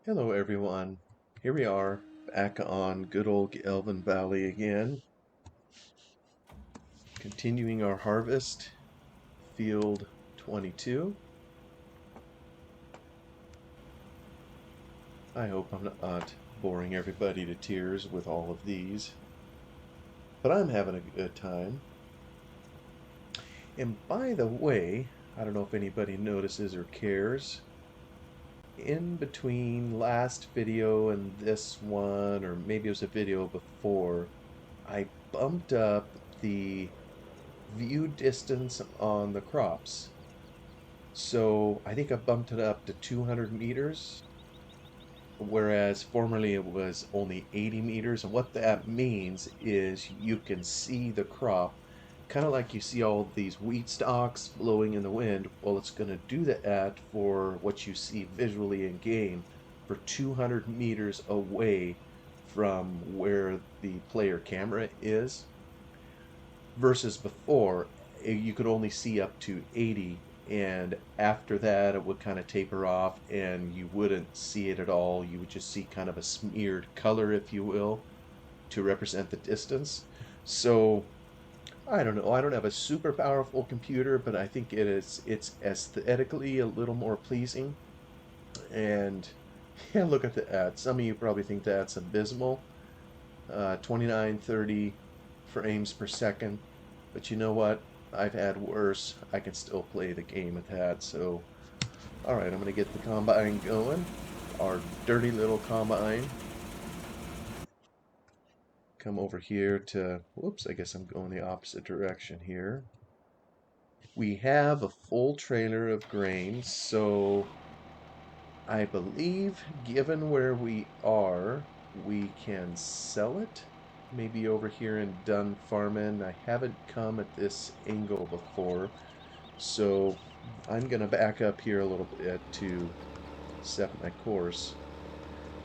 Hello everyone. Here we are back on good old Gelvin Valley again, continuing our harvest, field 22. I hope I'm not boring everybody to tears with all of these, but I'm having a good time. And by the way, I don't know if anybody notices or cares, in between last video and this one, or maybe it was a video before, I bumped up the view distance on the crops. So I think I bumped it up to 200 meters, whereas formerly it was only 80 meters. And what that means is you can see the crop, kind of like you see all these wheat stalks blowing in the wind. Well, it's going to do that for what you see visually in game for 200 meters away from where the player camera is versus before you could only see up to 80, and after that it would kind of taper off and you wouldn't see it at all. You would just see kind of a smeared color, if you will, to represent the distance. So I don't know, I don't have a super powerful computer, but I think it's aesthetically a little more pleasing. And yeah, look at the ad. Some of you probably think that's abysmal. 29, 30 frames per second. But you know what? I've had worse. I can still play the game with that. So, alright, I'm going to get the combine going. Our dirty little combine. Come over here to, whoops, I guess I'm going the opposite direction here. We have a full trailer of grain, so I believe, given where we are, we can sell it. Maybe over here in Dun Farmin. I haven't come at this angle before, so I'm going to back up here a little bit to set my course,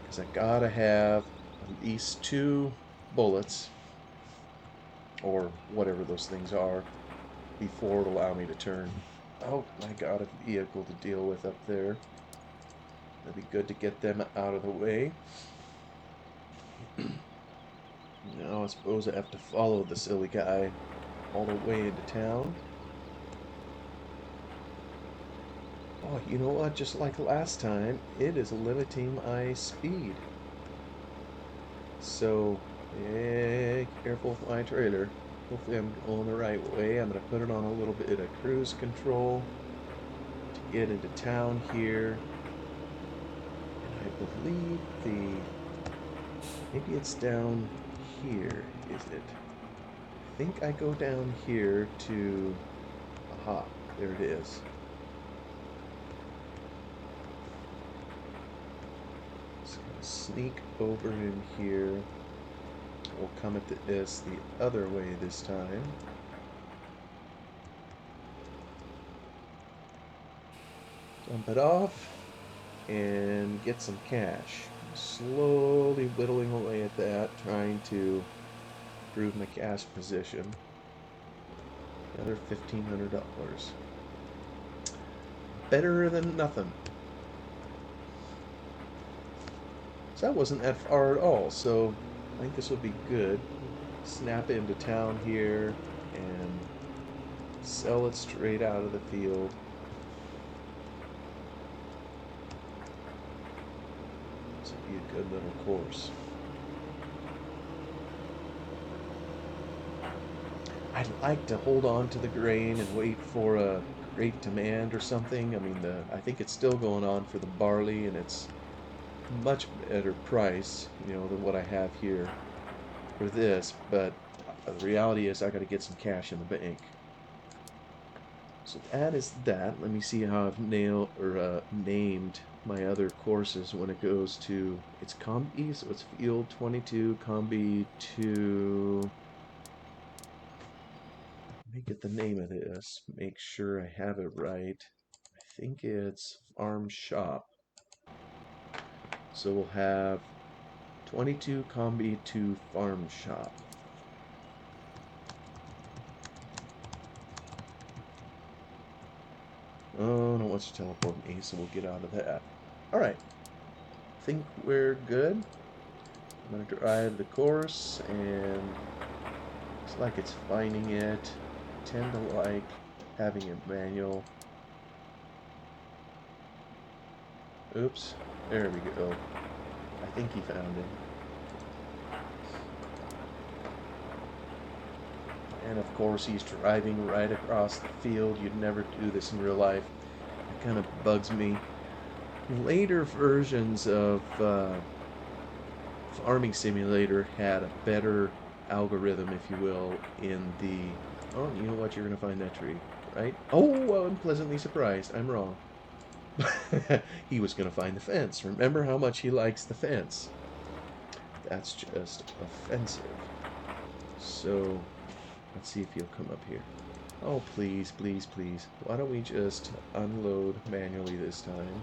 because I gotta have at least two bullets, or whatever those things are, before it'll allow me to turn. Oh, I got a vehicle to deal with up there. It'd be good to get them out of the way. Now I suppose I have to follow the silly guy all the way into town. Oh, you know what? Just like last time, it is limiting my speed. So, yeah, careful with my trailer. Hopefully I'm going the right way. I'm going to put it on a little bit of cruise control to get into town here. And I believe maybe it's down here, is it? I think I go down here to, aha, there it is. Just gonna sneak over in here. We'll come at this the other way this time. Dump it off and get some cash. Slowly whittling away at that, trying to improve my cash position. Another $1,500. Better than nothing. So that wasn't that far at all, so I think this will be good. Snap it into town here and sell it straight out of the field. This will be a good little course. I'd like to hold on to the grain and wait for a great demand or something. I mean, I think it's still going on for the barley, and it's much better price, than what I have here for this. But the reality is, I got to get some cash in the bank. So that is that. Let me see how I've named my other courses when it goes to it's Combi, so it's Field 22, Combi 2. Let me get the name of this, make sure I have it right. I think it's Farm Shop. So we'll have 22 Combi 2 Farm Shop. Oh, no, it wants to teleport me, so we'll get out of that. Alright. think we're good. I'm going to drive the course, and looks like it's finding it. I tend to like having it manual. Oops, there we go. I think he found it. And of course he's driving right across the field. You'd never do this in real life. It kind of bugs me. Later versions of Farming Simulator had a better algorithm, if you will, in the... Oh, you know what? You're going to find that tree, right? Oh, I'm pleasantly surprised. I'm wrong. He was going to find the fence. Remember how much he likes the fence. That's just offensive. So, let's see if he'll come up here. Oh, please, please, please. Why don't we just unload manually this time?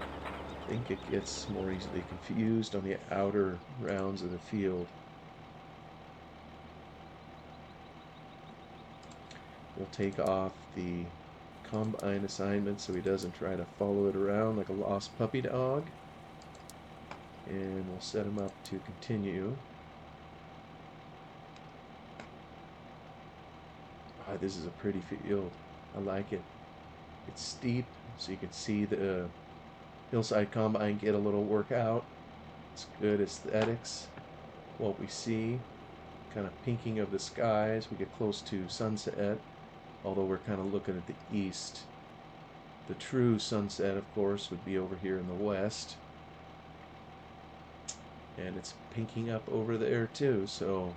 I think it gets more easily confused on the outer rounds of the field. We'll take off the combine assignment so he doesn't try to follow it around like a lost puppy dog. And we'll set him up to continue. Ah, this is a pretty field. I like it. It's steep, so you can see the hillside combine get a little workout. It's good aesthetics. What we see, kind of pinking of the sky as we get close to sunset, although we're kind of looking at the east. The true sunset, of course, would be over here in the west. And it's pinking up over there too, so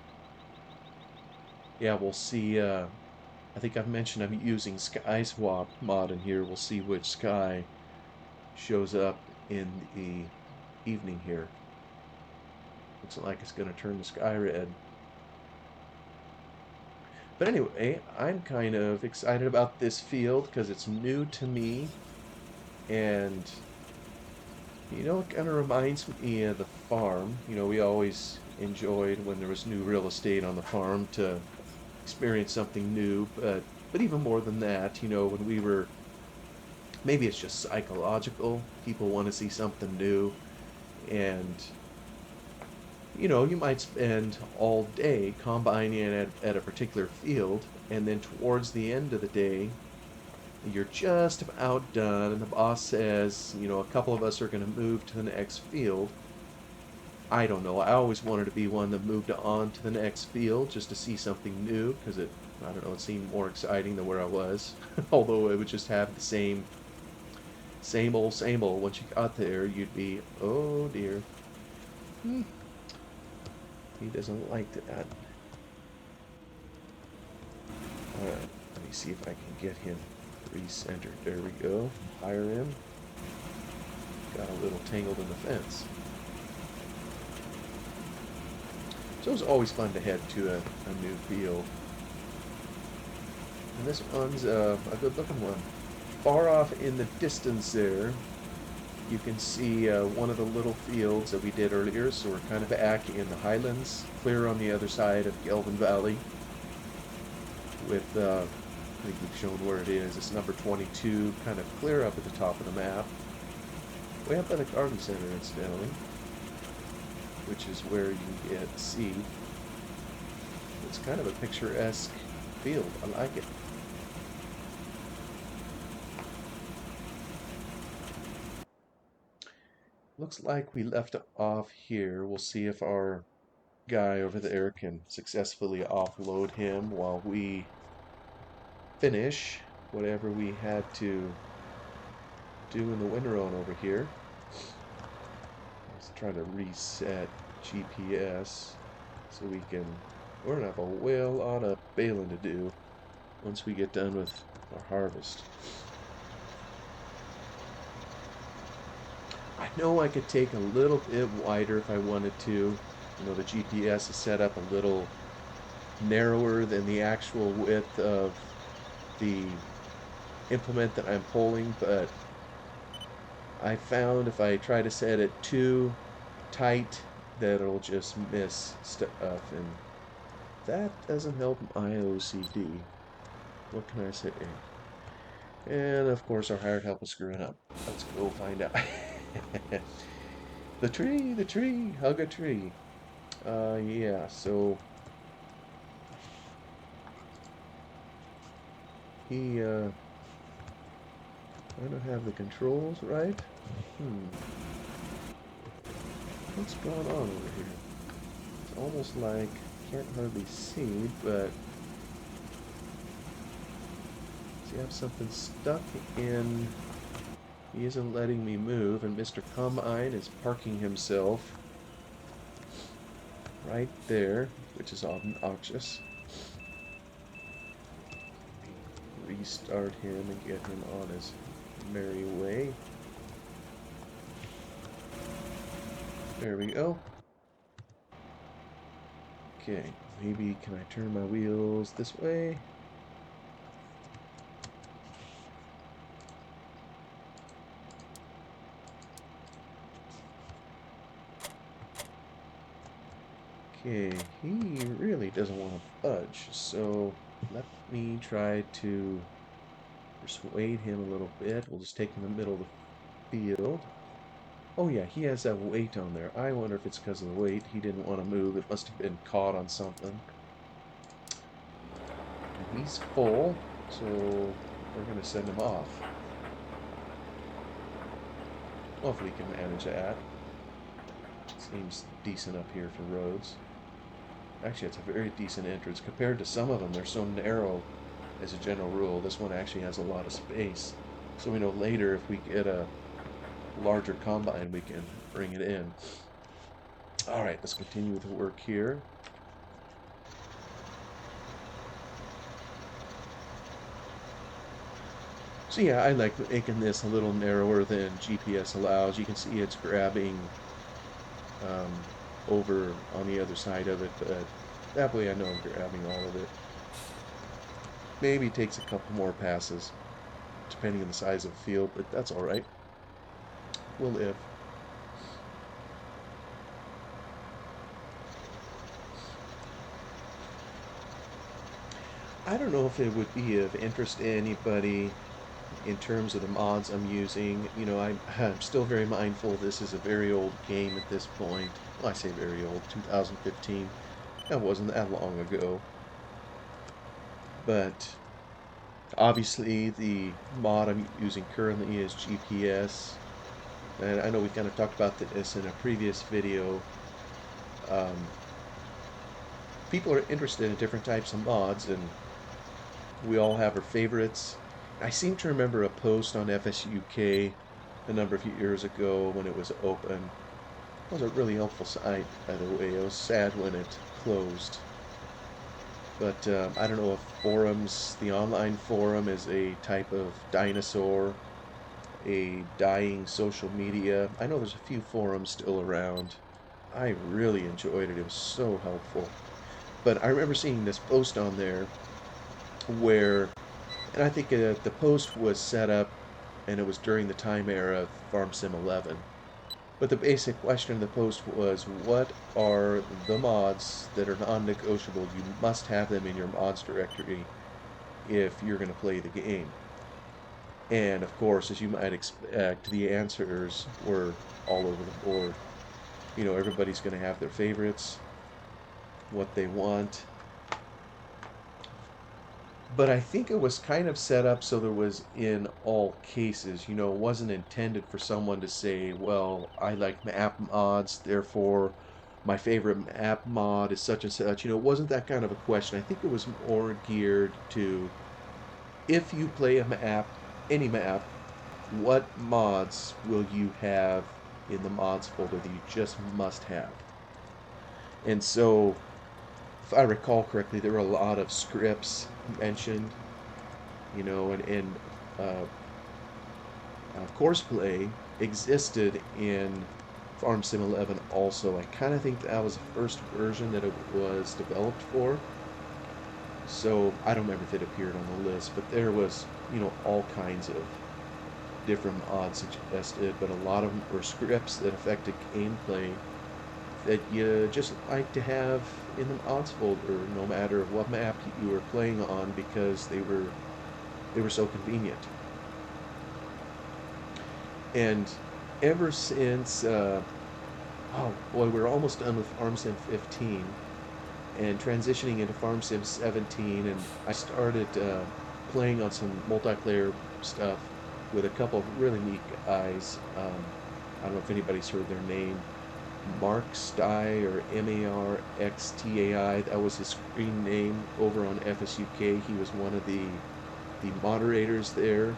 yeah, we'll see. I think I've mentioned I'm using Sky Swap mod in here. We'll see which sky shows up in the evening here. Looks like it's going to turn the sky red. But anyway, I'm kind of excited about this field because it's new to me. And, you know, it kind of reminds me of the farm. You know, we always enjoyed when there was new real estate on the farm to experience something new. But even more than that, you know, when we were... Maybe it's just psychological. People want to see something new. And... you know, you might spend all day combining at a particular field, and then towards the end of the day, you're just about done, and the boss says, you know, a couple of us are going to move to the next field. I don't know. I always wanted to be one that moved on to the next field just to see something new, because I don't know, it seemed more exciting than where I was. Although it would just have the same old, same old. Once you got there, you'd be, oh dear. He doesn't like that. Alright, let me see if I can get him recentered. There we go. Hire him. Got a little tangled in the fence. So it's always fun to head to a new field. And this one's a good looking one. Far off in the distance there, you can see one of the little fields that we did earlier, so we're kind of back in the highlands, clear on the other side of Gelvin Valley. With, I think we've shown where it is. It's number 22, kind of clear up at the top of the map. Way up by the garden center, incidentally, which is where you get seed. It's kind of a picturesque field. I like it. Looks like we left off here. We'll see if our guy over there can successfully offload him while we finish whatever we had to do in the winter on over here. Let's try to reset GPS so we can... We're gonna have a whale lot of baling to do once we get done with our harvest. I know I could take a little bit wider if I wanted to. You know, the GPS is set up a little narrower than the actual width of the implement that I'm pulling, but I found if I try to set it too tight that it'll just miss stuff, and that doesn't help my OCD. What can I say? And of course our hired help is screwing up. Let's go find out. The tree, hug a tree. Yeah, so he, I don't have the controls right. What's going on over here? It's almost like, can't hardly see, but see, I have something stuck in. He isn't letting me move, and Mr. Combine is parking himself right there, which is obnoxious. Restart him and get him on his merry way. There we go. Okay, maybe can I turn my wheels this way? Okay, he really doesn't want to budge, so let me try to persuade him a little bit. We'll just take him in the middle of the field. Oh yeah, he has that weight on there. I wonder if it's because of the weight. He didn't want to move. It must have been caught on something. And he's full, so we're going to send him off. Hopefully we can manage that. Seems decent up here for roads. Actually, it's a very decent entrance. Compared to some of them, they're so narrow as a general rule. This one actually has a lot of space. So we know later if we get a larger combine, we can bring it in. Alright, let's continue with the work here. So yeah, I like making this a little narrower than GPS allows. You can see it's grabbing over on the other side of it, but that way I know I'm grabbing all of it. Maybe it takes a couple more passes, depending on the size of the field, but that's alright. We'll live. I don't know if it would be of interest to anybody in terms of the mods I'm using. You know, I'm still very mindful this is a very old game at this point. Well, I say very old, 2015. That wasn't that long ago. But obviously the mod I'm using currently is GPS. And I know we kind of talked about this in a previous video. Um, People are interested in different types of mods, and we all have our favorites. I seem to remember a post on FSUK a number of years ago when it was open. It was a really helpful site, by the way. I was sad when it closed. But I don't know if forums, the online forum is a type of dinosaur, a dying social media. I know there's a few forums still around. I really enjoyed it. It was so helpful. But I remember seeing this post on there where, and I think the post was set up and it was during the time era of Farm Sim 11. But the basic question of the post was, what are the mods that are non-negotiable? You must have them in your mods directory if you're going to play the game. And of course, as you might expect, the answers were all over the board. You know, everybody's going to have their favorites, what they want. But I think it was kind of set up so there was in all cases. You know, it wasn't intended for someone to say, well, I like map mods, therefore my favorite map mod is such and such. You know, it wasn't that kind of a question. I think it was more geared to, if you play a map, any map, what mods will you have in the mods folder that you just must have? And so, if I recall correctly, there were a lot of scripts mentioned, you know, and Courseplay existed in Farm Sim 11 also. I kind of think that was the first version that it was developed for. So I don't remember if it appeared on the list, but there was, you know, all kinds of different mods suggested, but a lot of them were scripts that affected gameplay that you just like to have in the mods folder, no matter what map you were playing on, because they were so convenient. And ever since Oh boy, we're almost done with Farm Sim 15 and transitioning into Farm Sim 17, and I started playing on some multiplayer stuff with a couple of really neat guys. I don't know if anybody's heard their name. Mark Sty or Marxtai. That was his screen name over on FSUK. He was one of the moderators there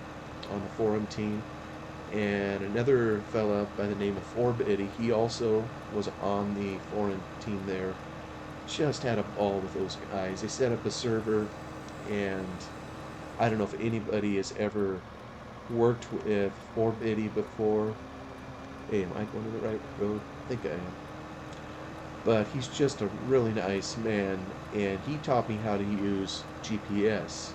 on the forum team. And another fella by the name of Forbiddy, he also was on the forum team there. Just had a ball with those guys. They set up a server, and I don't know if anybody has ever worked with Forbiddy before. Hey, am I going to the right road? I think I am. But he's just a really nice man, and he taught me how to use GPS.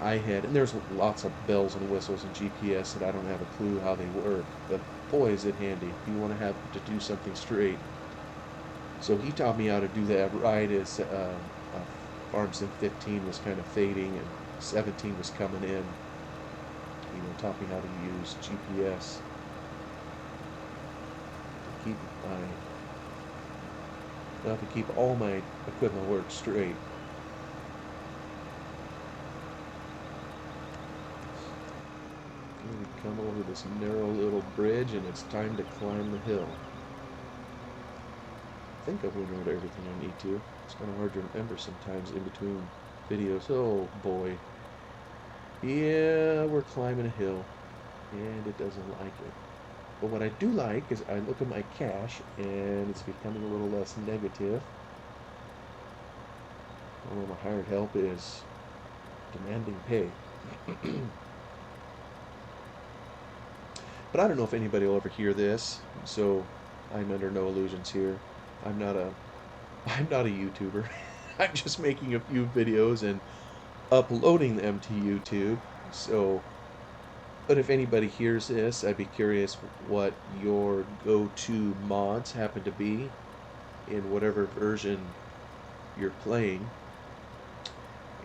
And there's lots of bells and whistles in GPS that I don't have a clue how they work, but boy is it handy if you want to have to do something straight. So he taught me how to do that right as Farm Sim 15 was kind of fading and 17 was coming in. Taught me how to use GPS to keep all my equipment work straight. We come over this narrow little bridge, and it's time to climb the hill. I think I've learned everything I need to. It's kind of hard to remember sometimes in between videos. Oh boy. Yeah, we're climbing a hill, and it doesn't like it. But what I do like is I look at my cash, and it's becoming a little less negative. Although my hired help is demanding pay. But I don't know if anybody will ever hear this, so I'm under no illusions here. I'm not a I'm not a YouTuber. I'm just making a few videos and uploading them to YouTube. So, but if anybody hears this, I'd be curious what your go-to mods happen to be in whatever version you're playing.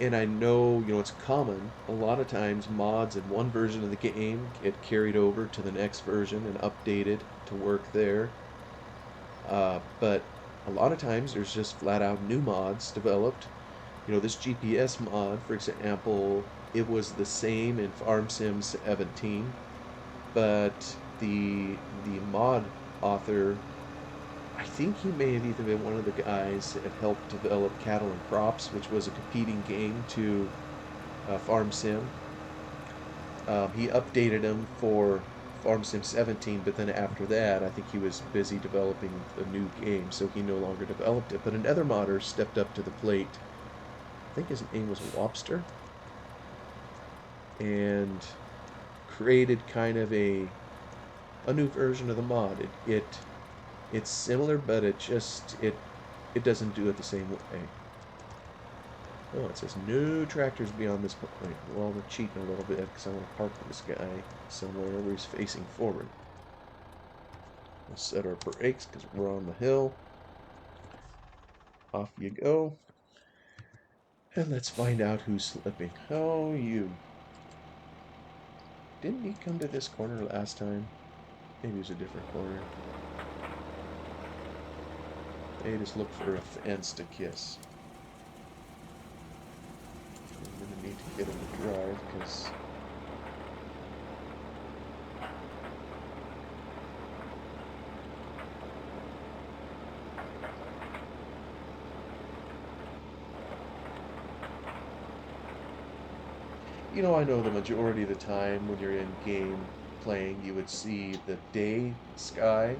And I know, it's common. A lot of times mods in one version of the game get carried over to the next version and updated to work there. But a lot of times there's just flat out new mods developed. This GPS mod, for example, it was the same in Farm Sim 17, but the mod author, I think he may have even been one of the guys that helped develop Cattle and Crops, which was a competing game to Farm Sim. He updated them for Farm Sim 17, but then after that, I think he was busy developing a new game, so he no longer developed it. But another modder stepped up to the plate. I think his name was Lobster, and created kind of a new version of the mod. It's similar, but it doesn't do it the same way. Oh, it says no tractors beyond this point. Well, we're cheating a little bit because I want to park this guy somewhere where he's facing forward. We'll set our brakes because we're on the hill. Off you go. And let's find out who's slipping. Oh, you. Didn't he come to this corner last time? Maybe it was a different corner. They just look for a fence to kiss. I'm going to need to get him to drive because I know the majority of the time when you're in game playing, you would see the day sky.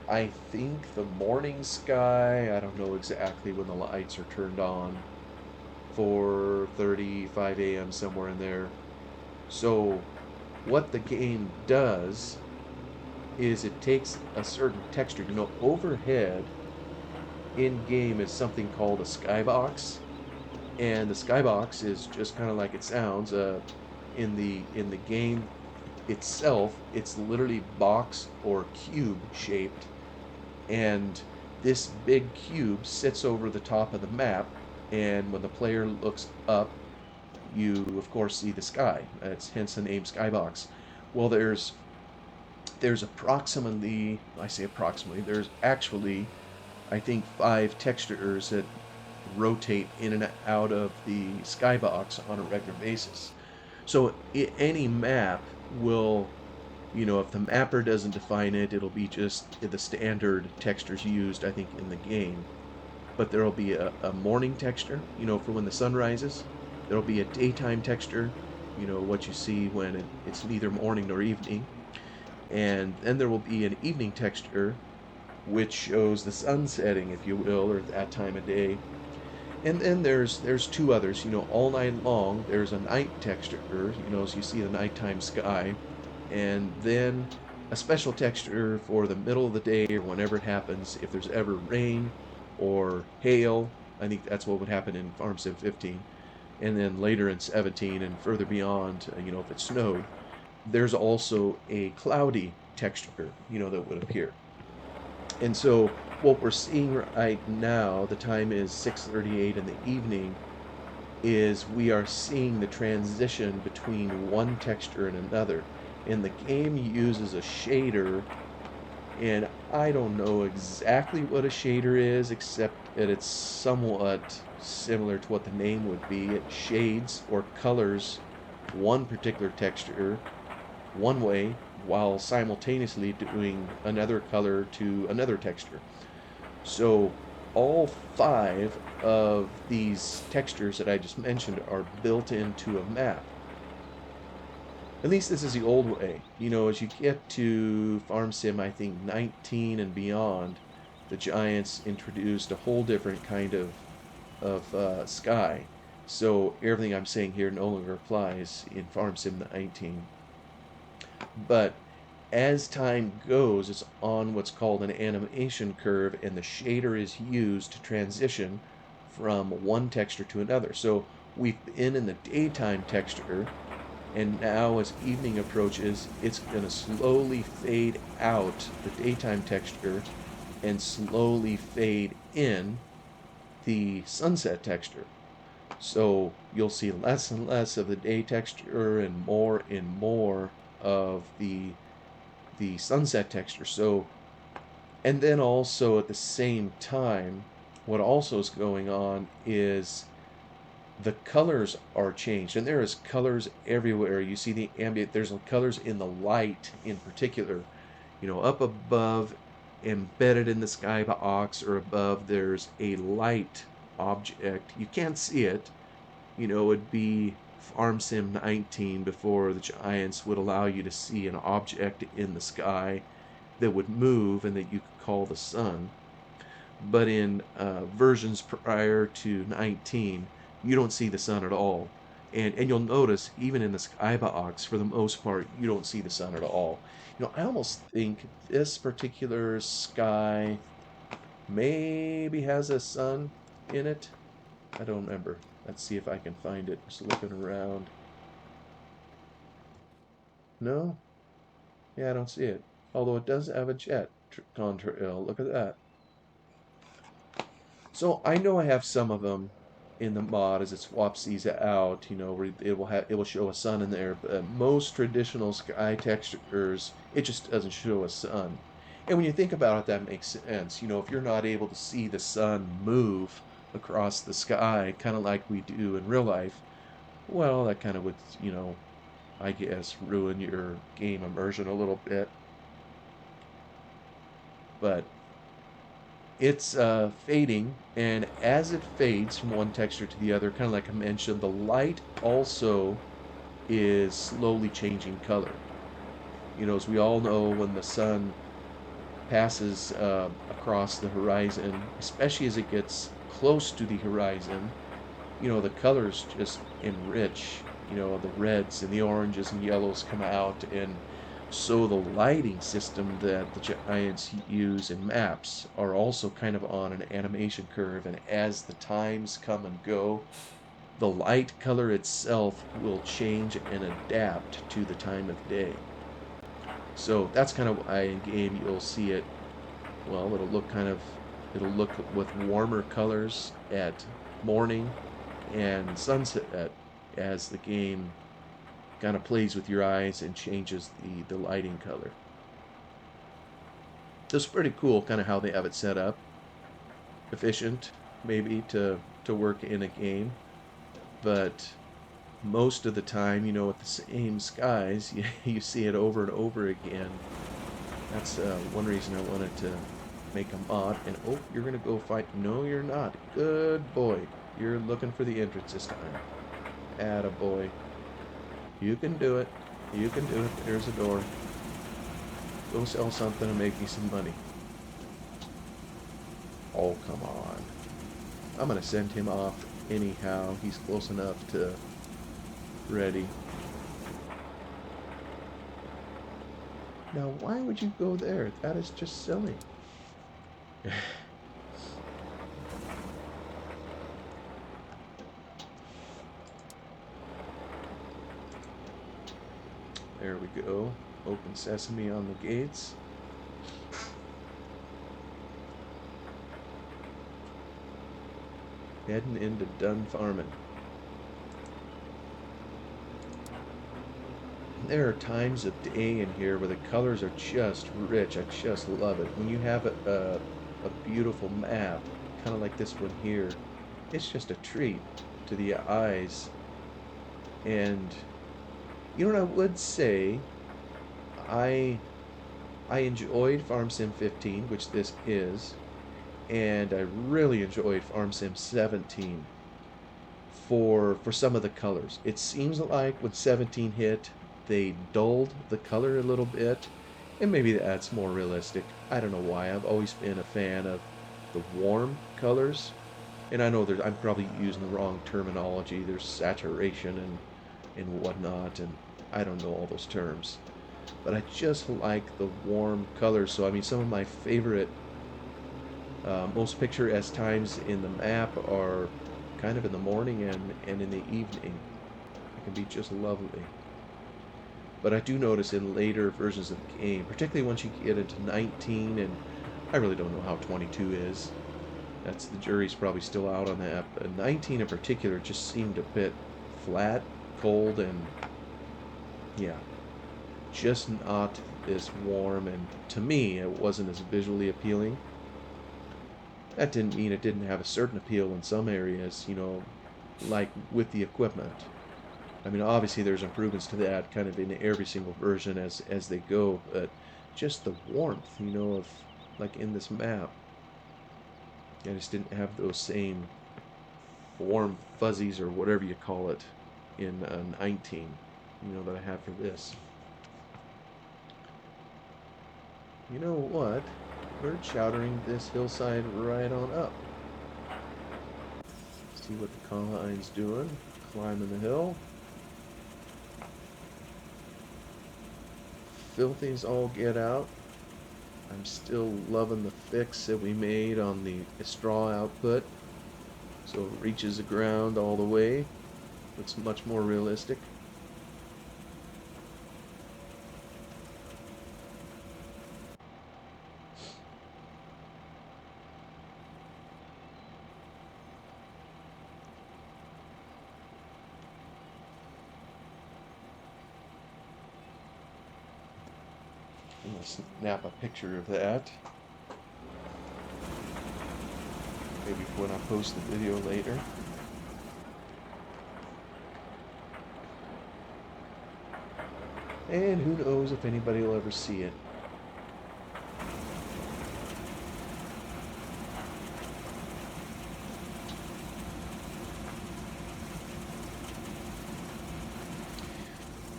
I think the morning sky, I don't know exactly when the lights are turned on, 4:30, 5 a.m., somewhere in there. So what the game does is it takes a certain texture. Overhead in game is something called a skybox, and the skybox is just kind of like it sounds. In the game itself, it's literally box or cube shaped, and this big cube sits over the top of the map. And when the player looks up, you of course see the sky. That's hence the name Skybox. Well, there's there's approximately, I say approximately, there's actually, I think, 5 textures that rotate in and out of the skybox on a regular basis. So any map will, if the mapper doesn't define it, it'll be just the standard textures used, I think, in the game. But there'll be a morning texture, for when the sun rises. There'll be a daytime texture, what you see when it's neither morning nor evening. And then there will be an evening texture, which shows the sun setting, if you will, or that time of day. And then there's 2 others, all night long. There's a night texture, as you see the nighttime sky, and then a special texture for the middle of the day or whenever it happens. If there's ever rain or hail, I think that's what would happen in Farm Sim 15, and then later in 17 and further beyond, if it snowed, there's also a cloudy texture, that would appear. And so what we're seeing right now, the time is 6:38 in the evening, is we are seeing the transition between one texture and another. And the game uses a shader, and I don't know exactly what a shader is, except that it's somewhat similar to what the name would be. It shades or colors one particular texture one way while simultaneously doing another color to another texture. So all 5 of these textures that I just mentioned are built into a map. At least this is the old way. As you get to Farm Sim, I think 19 and beyond, the Giants introduced a whole different kind of sky. So everything I'm saying here no longer applies in Farm Sim 19. But as time goes, it's on what's called an animation curve, and the shader is used to transition from one texture to another. So we've been in the daytime texture, and now as evening approaches, it's going to slowly fade out the daytime texture and slowly fade in the sunset texture. So you'll see less and less of the day texture and more of the sunset texture. So, and then also at the same time, what also is going on is the colors are changed, and there is colors everywhere. You see the ambient, there's colors in the light in particular, up above, embedded in the skybox or above, there's a light object. You can't see it. It'd be Farm Sim 19 before the Giants would allow you to see an object in the sky that would move and that you could call the sun. But in versions prior to 19, you don't see the sun at all. And you'll notice, even in the skybox, for the most part, you don't see the sun at all. I almost think this particular sky maybe has a sun in it. I don't remember. Let's see if I can find it. Just looking around. No? Yeah, I don't see it. Although it does have a jet contrail. Look at that. So I know I have some of them in the mod as it swaps these out, where it will show a sun in there, but most traditional sky textures, it just doesn't show a sun. And when you think about it, that makes sense. If you're not able to see the sun move across the sky, kind of like we do in real life, well, that kind of would, I guess, ruin your game immersion a little bit. But it's fading, and as it fades from one texture to the other, kind of like I mentioned, the light also is slowly changing color. As we all know, when the sun passes across the horizon, especially as it gets close to the horizon, the colors just enrich. The reds and the oranges and yellows come out, and so the lighting system that the Giants use in maps are also kind of on an animation curve, and as the times come and go, the light color itself will change and adapt to the time of day. So that's kind of why in game you'll see it, well, it'll look with warmer colors at morning and sunset as the game kind of plays with your eyes and changes the lighting color. It's pretty cool kind of how they have it set up. Efficient, maybe, to work in a game. But most of the time, you know, with the same skies, you see it over and over again. That's one reason I wanted to make a mod. And oh, you're gonna go fight. No, you're not. Good boy. You're looking for the entrance this time. Attaboy. You can do it. You can do it. There's a door. Go sell something and make me some money. Oh, come on. I'm gonna send him off anyhow. He's close enough to ready. Now, why would you go there? That is just silly. There we go. Open sesame on the gates. Heading into done farming. There are times of day in here where the colors are just rich. I just love it. When you have a beautiful map, kind of like this one here, it's just a treat to the eyes. And you know what I would say? I enjoyed Farm Sim 15, which this is, and I really enjoyed Farm Sim 17 for some of the colors. It seems like when 17 hit, they dulled the color a little bit, and maybe that's more realistic. I don't know why. I've always been a fan of the warm colors, and I know I'm probably using the wrong terminology. There's saturation and whatnot, and I don't know all those terms. But I just like the warm colors. So I mean, some of my favorite, most picturesque times in the map are kind of in the morning and in the evening. It can be just lovely. But I do notice in later versions of the game, particularly once you get into 19, and I really don't know how 22 is. That's the jury's probably still out on that. But 19 in particular just seemed a bit flat, cold, and yeah, just not as warm. And to me, it wasn't as visually appealing. That didn't mean it didn't have a certain appeal in some areas, you know, like with the equipment. I mean, obviously there's improvements to that kind of in every single version as they go, but just the warmth, you know, of like in this map, I just didn't have those same warm fuzzies or whatever you call it in 19, you know, that I have for this. You know what? Bird shouting this hillside right on up. See what the combine's doing. Climbing the hill. Filthy's all get out. I'm still loving the fix that we made on the straw output. So it reaches the ground all the way. Looks much more realistic. I'm going to snap a picture of that. Maybe when I post the video later. And who knows if anybody will ever see it.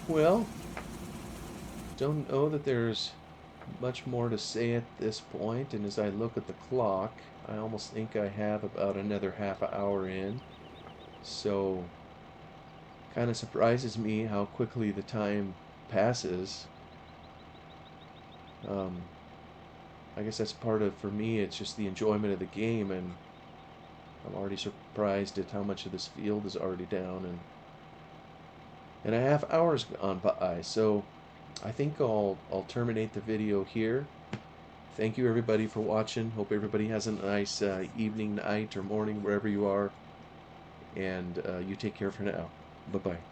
Well, don't know that there's much more to say at this point, and as I look at the clock, I almost think I have about another half hour in. So, kind of surprises me how quickly the time passes. I guess that's part of, for me, it's just the enjoyment of the game, and I'm already surprised at how much of this field is already down, and a half hour's gone by. So I think I'll terminate the video here. Thank you everybody for watching. Hope everybody has a nice evening, night, or morning, wherever you are. And you take care for now. Bye-bye.